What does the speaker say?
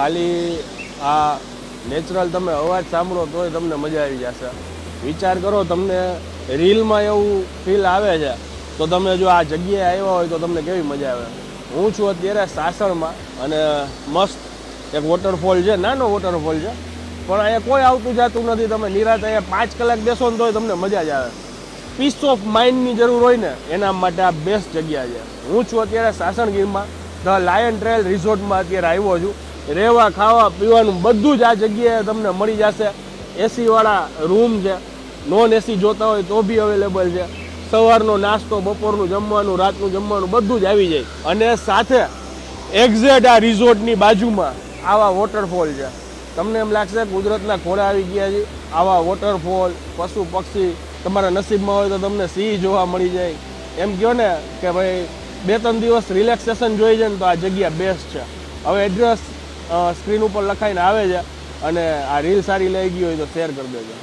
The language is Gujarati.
ખાલી આ નેચરલ તમે અવાજ સાંભળો તોય તમને મજા આવી જશે. વિચાર કરો, તમને રીલમાં એવું ફીલ આવે છે તો તમે જો આ જગ્યાએ આવ્યા હોય તો તમને કેવી મજા આવે. હું છું અત્યારે સાસણમાં અને મસ્ત એક વોટરફોલ છે, નાનો વોટરફોલ છે, પણ અહીંયા કોઈ આવતું જતું નથી. તમે નિરાંતે અહીંયા 5 કલાક બેસો ને તોય તમને મજા જ આવે. પીસ ઓફ માઇન્ડની જરૂર હોય ને એના માટે આ બેસ્ટ જગ્યા છે. હું છું અત્યારે સાસણગીરમાં ધ લાયન ટ્રેલ રિઝોર્ટમાં અત્યારે આવ્યો છું. રહેવા ખાવા પીવાનું બધું જ આ જગ્યાએ તમને મળી જશે. એસીવાળા રૂમ છે, નોન એસી જોતા હોય તો બી અવેલેબલ છે. સવારનો નાસ્તો, બપોરનું જમવાનું, રાતનું જમવાનું બધું જ આવી જાય. અને સાથે એક્ઝેક્ટ આ રિઝોર્ટની બાજુમાં આવા વોટરફોલ છે. તમને એમ લાગશે કુદરતના ખોળે આવી ગયા છે. આવા વોટરફોલ, પશુ પક્ષી તમારા નસીબમાં હોય તો તમને સિંહ જોવા મળી જાય. એમ કહો ને કે ભાઈ 2-3 દિવસ રિલેક્સેશન જોઈ જાય ને તો આ જગ્યા બેસ્ટ છે. હવે એડ્રેસ સ્ક્રીન ઉપર લખાઈને આવે છે અને આ રીલ સારી લઈ ગઈ હોય તો શેર કરી દેજો.